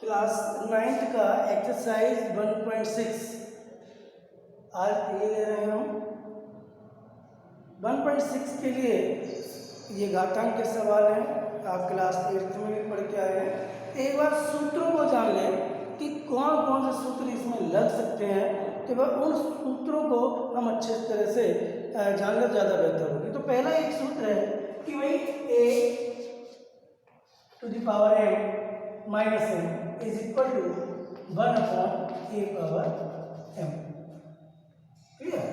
Class 9th का exercise 1.6 आज ये ले रहे हैं हम। 1.6 के लिए ये घातांक के सवाल हैं, आप क्लास 8th में भी पढ़ के आए हैं। एक बार सूत्रों को जान लें कि कौन कौन से सूत्र इसमें लग सकते हैं, तो बार उन सूत्रों को हम अच्छे तरह से जानना ज़्यादा बेहतर होगी। तो पहला एक सूत्र है कि भाई a to the power m minus m is equal to 1 upon a power m। Clear?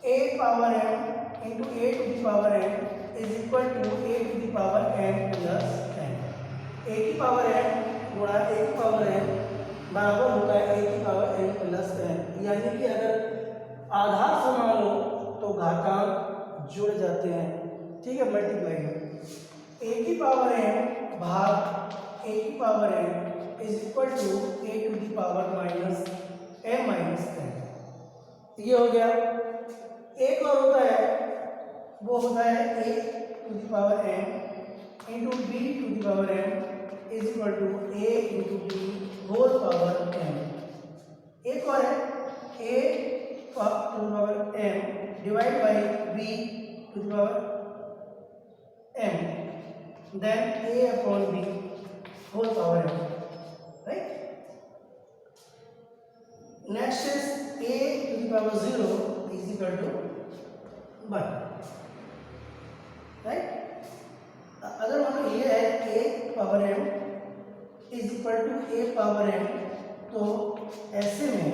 a power m into a to the power m is equal to a to the power m plus n। a की power m गुणा a की power n बराबर होता है a की power n plus n। यानी कि अगर आधार समान हो तो घातांक जुड़ जाते हैं, ठीक है, मल्टीप्लाई में। a की पावर m भाग a की power m is equal to a to the power minus m minus n। ये हो गया। एक और होता है, वो होता है a to the power m into b to the power m is equal to a into b whole power m। एक और है a to the power m divide by b to the power m then a upon b whole power m, right? Next is a to the power 0 is equal to 1, right? अगर मान लो ये है a power m is equal to a power m, तो ऐसे में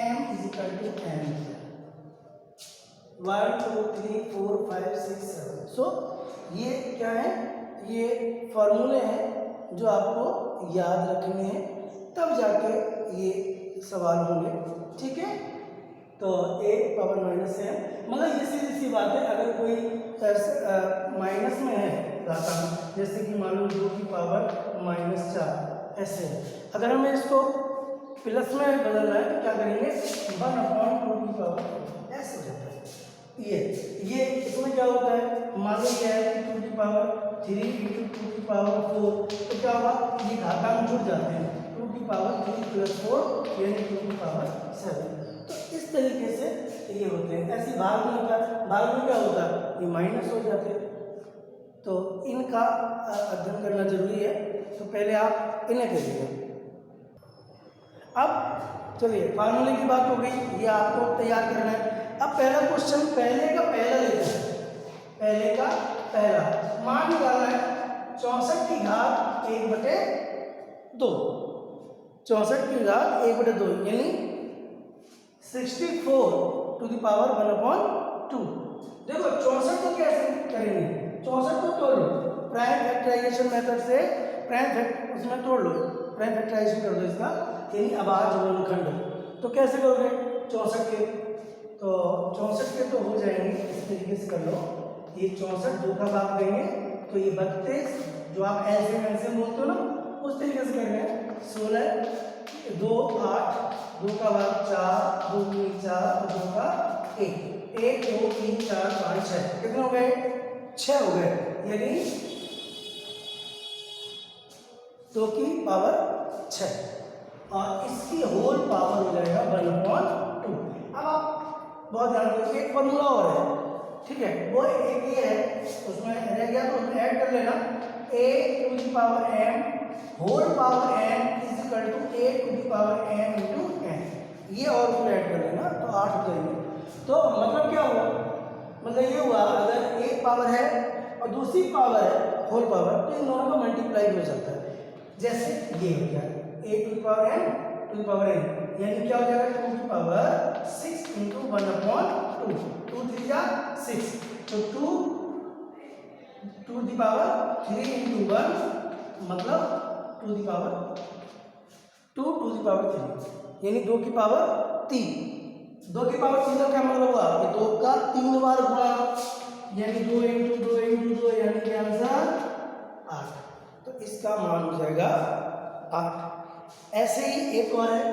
m is equal to m 1 2 3 4 5 6 7। So ये क्या है, ये फॉर्मूले हैं जो आपको याद रखने हैं, तब जाके ये सवाल होंगे, ठीक है। तो a पावर माइनस है, मतलब ये सीधी सी बात है। अगर कोई माइनस में है घातांक, जैसे कि मान लो 2 की पावर माइनस 4, ऐसे अगर हमें इसको प्लस में बदलना है तो क्या करेंगे, 1 अपॉन 2 की पावर, ऐसे हो जाता है। ये इसमें क्या होता है, मान लो क्या है कि 2 की पावर 3 इंटू 2 की पावर 4, तो क्या होगा, ये घातांक जुड़ जाते हैं। 2 की पावर 3 प्लस 4 यानी 2 की पावर 7। तो इस तरीके से ये होते हैं। ऐसे भाग में क्या होता है, ये माइनस हो जाते हैं। तो इनका अध्ययन करना जरूरी है, तो पहले आप इन्हें करिएगा। अब चलिए फार्मूले की बात हो गई, ये आपको तैयार करना है। अब पहला क्वेश्चन पहले का पहला लेते हैं। पहले का पहला मान निकालना है 64 की घात 1/2, 64 की घात 1/2 यानी 64 टू द पावर 1/2। देखो 64 को कैसे करेंगे, 64 को तोड़ लो, प्राइम फैक्टराइजेशन मेथड से उसमें तोड़ लो, प्राइम फैक्टराइजेशन कर दो इसका, यानी अभाज्य गुणनखंड। तो कैसे करोगे 64 के, तो 64 के तो हो जाएंगे इस तरीके से कर लो। ये 64 2 का भाग देंगे तो ये 32, जो आप एलसीएम बोलते हो ना, उस तरीके से करेंगे। 16 2 8, 2 का भाग 4, 2 3 4, 2 का 1, 1 2 3 4 5 6, कितने हो गए, 6 हो गए, यानी 2 की पावर 6, और इसकी होल पावर हो जाएगा 1/2। अब आप बहुत ध्यान रखिए, एक फॉर्मूला और है, ठीक है, वो एक ये है, उसमें रह गया तो उसमें ऐड कर लेना। a to the power m whole power m is equal to a to the power m into n, ये और उसमें ऐड कर लेना, तो 8 हो जाएंगे। तो मतलब क्या हुआ, मतलब ये हुआ अगर एक पावर है और दूसरी पावर है होल पावर, तो इन दोनों का मल्टीप्लाई हो जाता है। जैसे ये हो गया a to the power m to the power n, यानी क्या हो जाएगा 2 की पावर 6 इंटू 1/2, 2 3 जा 6, तो 2 टू द पावर 3 इंटू 1 मतलब 2 the power 2 to the power 3, यानी 2 की पावर 3। 2 की पावर 3 का क्या मतलब हुआ, 2 का 3 बार गुणा, यानी 2 इंटू 2 इंटू 2, यानी क्या आंसर 8। तो इसका मान हो जाएगा 8। ऐसे ही एक और है,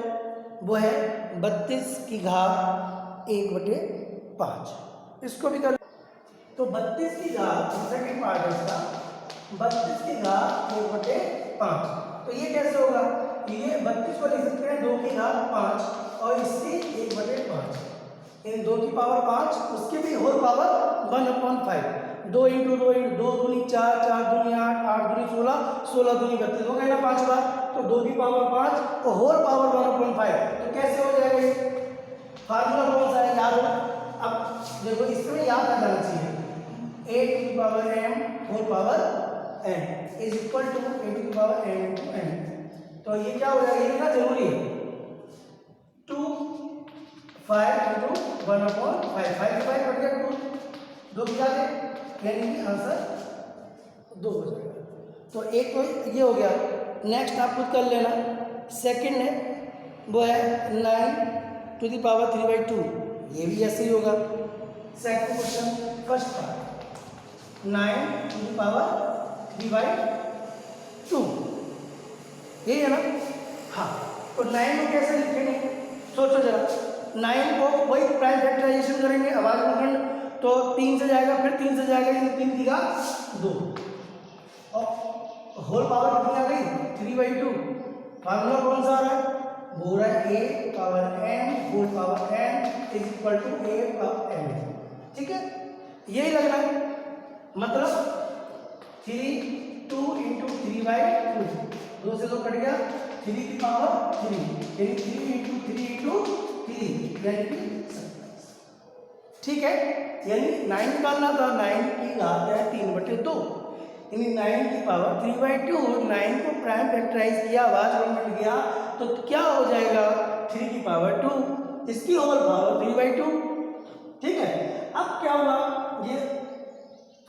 वो है 32 की घात 1/5, इसको भी कर। तो 32 की घात, सेकंड पार्ट है इसका, 32 की घात 1/5 5। तो ये कैसे होगा, ये 32 को लिख सकते हैं 2 की घात 5 और इससे 1/5, इन 2 की पावर 5 उसके भी होल पावर 1/5। 2 इंटू 2 इंटू 2 दूनी 4, 4 दूनी 8, 8 दूनी 16, 16 दूनी 32 हो गया ना 5 बार। तो 2 की पावर 5 और होल पावर 1/5। तो कैसे हो जाएगा ये, फार्मूला कौन सा है याद हो। अब देखो इसमें याद आ जाना चाहिए, a to the power m whole power n is equal to a to the power m into n। तो ये क्या हो जाएगा, ये लिखना जरूरी है, 2 5 इंटू 1/5, 5 कट गया 2 की घात है, यानी कि आंसर 2 हो जाएगा। तो एक तो ये हो गया। नेक्स्ट आप खुद कर लेना, सेकंड है वो है 9 टू द पावर 3/2, ये भी ऐसे ही होगा। Second question first part 9 to the power 3/2, यही है ना। हाँ, तो 9 को कैसे लिखेंगे, सोचो जरा। 9 को वही प्राइम फैक्टराइजेशन करेंगे, अभाज्य खंड, तो 3 से जाएगा, फिर 3 से जाएगा, ये 3 की घात 2 और होल पावर कितनी आ गई 3/2। फार्मूला कौन सा आ रहा है, वो रहा है a power m whole power n is equal to a power m। ठीक है, यही लगना है, मतलब 2 इंटू 3/2, 2 से 2 कट गया, 3 की पावर 3, यानी 3 इंटू 3 इंटू 3 यानी कि 27। ठीक है, यानी 9 निकालना था, 9 की घात है 3/2, यानी 9 की पावर 3/2। 9 को प्राइम फैक्टराइज किया, अभाज्य मिल गया, तो क्या हो जाएगा 3 की पावर 2, इसकी होल पावर 3/2। ठीक है, अब क्या हुआ, ये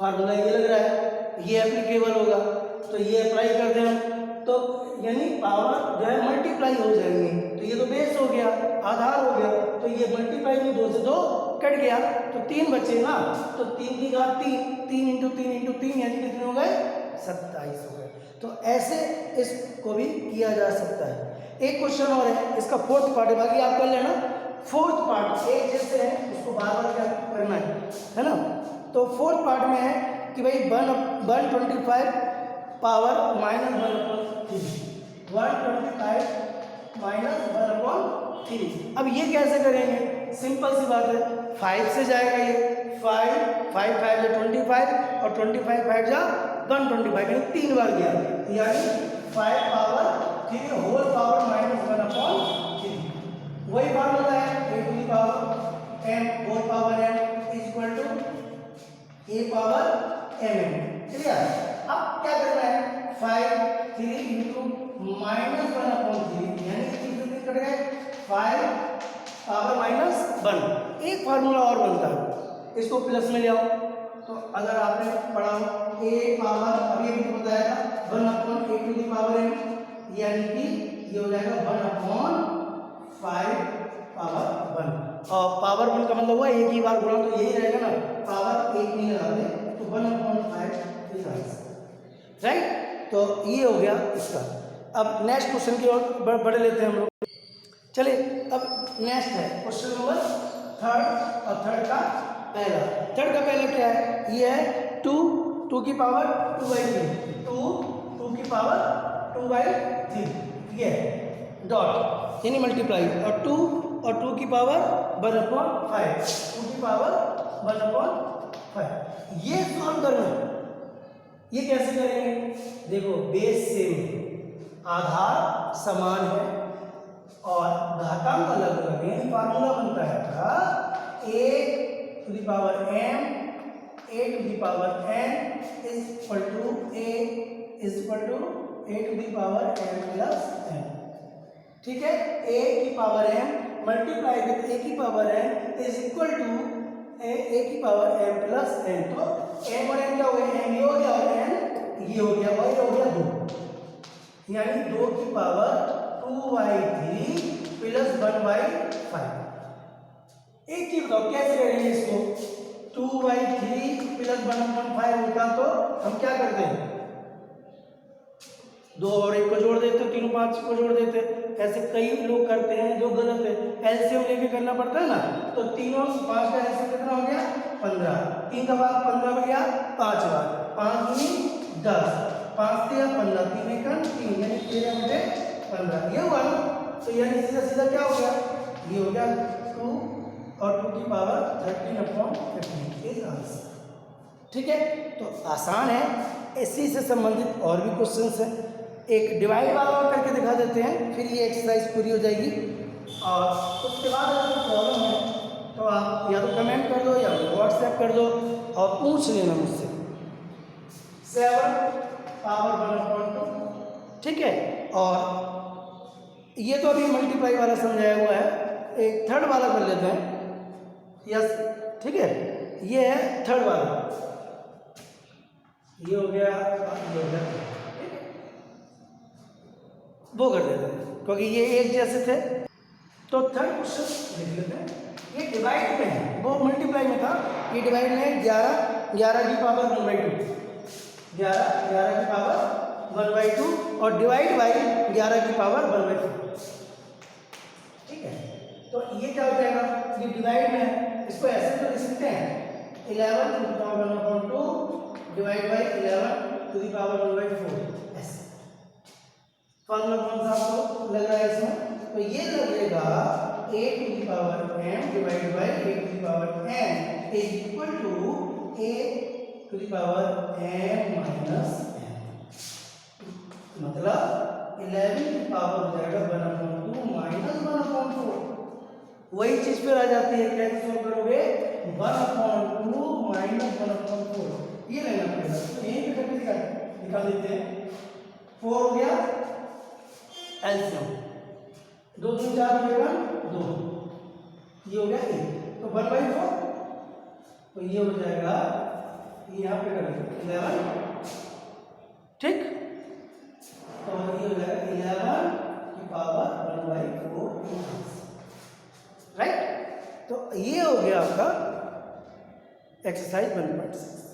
फार्मूला ये लग रहा है, ये एप्लीकेबल होगा, तो ये अप्लाई कर दें हम, तो यानी पावर जो है मल्टीप्लाई हो जाएंगे। तो ये तो बेस हो गया, आधार हो गया, तो ये मल्टीप्लाई में 2 से 2 कट गया, तो 3 बचे ना, तो 3 की घात 3, 3 इंटू 3 इंटू 3 यानी कितने हो गए 27 हो गए। तो ऐसे इसको भी किया जा सकता है। एक क्वेश्चन और है, इसका फोर्थ पार्ट है, बाकी आप कर लेना। फोर्थ पार्ट एक जैसे है, उसको बार बार क्या करना है ना। तो फोर्थ पार्ट में है कि भाई 125 पावर -1/3, 125 -1/3। अब ये कैसे करेंगे, सिंपल सी बात है, 5 से जाएगा ये, 5 5 5 जा 25 और 25 5 जा 125, यानी 3 बार गया, यानी 5 पावर 3 होल पावर -1/3। वही फार्मूला है, a to the power m whole power n is equal to a power mn। Clear, अब क्या करना है, 5 3 इंटू -1/3, यानी 3 से 3 कट गए, 5 पावर -1। एक फार्मूला और बनता है, इसको प्लस में ले आओ। तो अगर आपने पढ़ा a पावर, अभी अभी तो बताया था 1/a to the power m, यानी कि ये हो जाएगा 1/5 पावर 1। और पावर 1 का मतलब हुआ एक ही बार गुणा, तो यही रहेगा ना, पावर 1 नहीं लगाते, तो 1/5 इज आंसर, राइट। तो ये हो गया इसका। अब नेक्स्ट क्वेश्चन की ओर बढ़ लेते हैं हम लोग। चलिए, अब नेक्स्ट है क्वेश्चन नंबर थर्ड, और थर्ड का पहला क्या है, ये है 2 की पावर 2/3, 2 की पावर 2/3, ये डॉट यानी मल्टीप्लाई, और 2 की पावर 1/5, 2 की पावर 1/5। ये सॉल्व करना, ये कैसे करेंगे, देखो बेस सेम, आधार समान है और घातांक अलग अलग है, फार्मूला बनता है a to the power m, a to the power n is equal to a to the power m plus n। ठीक है, a की power m multiply with a की power n is equal to a की power m plus n। तो m और n क्या हो गया, m ये हो गया और n ये हो गया, और ये हो गया 2, यानी 2 की पावर 2/3 प्लस 1/5। एक चीज बताओ कैसे करेंगे इसको, 2/3 प्लस 1/5 होता तो हम क्या करते हैं, 2 और 1 को जोड़ देते, 3 5 को जोड़ देते। ऐसे कई लोग करते हैं जो गलत है, एलसीएम लेके करना पड़ता है ना। तो 3 और 5 का एलसीएम कितना हो गया 15, 3 का भाग 15 में गया 5 बार, 5 दूनी 10, 5 3 दिया 15 3 एकम 3 यानी 13/15 ये हुआ ना। तो यानी सीधा सीधा क्या हो गया, ये हो गया 2 और 2 की पावर 13/15 इज आंसर। ठीक है, तो आसान है। इसी से संबंधित और भी क्वेश्चंस हैं, एक डिवाइड वाला करके दिखा देते हैं, फिर ये एक्सरसाइज पूरी हो जाएगी। और उसके बाद अगर प्रॉब्लम है तो आप या तो कमेंट कर दो या व्हाट्सएप कर दो और पूछ लेना मुझसे। 7 पावर 1/2, ठीक है। और ये तो अभी मल्टीप्लाई वाला समझाया हुआ है, एक थर्ड वाला कर लेते हैं। यस, ठीक है, ये है थर्ड वाला, ये हो गया, ये हो गया, ठीक है, वो कर देते हैं क्योंकि ये एक जैसे थे। तो थर्ड क्वेश्चन देख लेते हैं। ये डिवाइड में है, वो मल्टीप्लाई में था, ये डिवाइड में 11 की पावर 1/2, 11 की पावर 1/2 और डिवाइड बाई 11 की पावर 1/4, ठीक है। तो ये क्या हो जाएगा, ये डिवाइड में है, इसको ऐसे तो लिख सकते हैं 11 to the power 1/2 divide by 11 to the power 1/4 ऐसे। फॉर्मूला कौन सा आपको लग रहा है इसमें, तो ये लगेगा a to the power m divide by a to the power n is equal to a to the power m minus n, मतलब 11 की पावर हो जाएगा 1/2 माइनस 1/4। वही चीज फिर आ जाती है, कैसे सोल्व करोगे, 1/2 माइनस 1/4 ये लेना पड़ेगा। तो यही पे करके निकाल देते हैं। 4 हो गया एलसीएम, 2 3 4 हो जाएगा 2, ये हो गया 1, तो 1/4, तो ये हो जाएगा, ये यहाँ पे करेंगे 11, ठीक, तो ये हो जाएगा 11 की पावर 1/4, राइट। तो ये हो गया आपका एक्सरसाइज 1.6।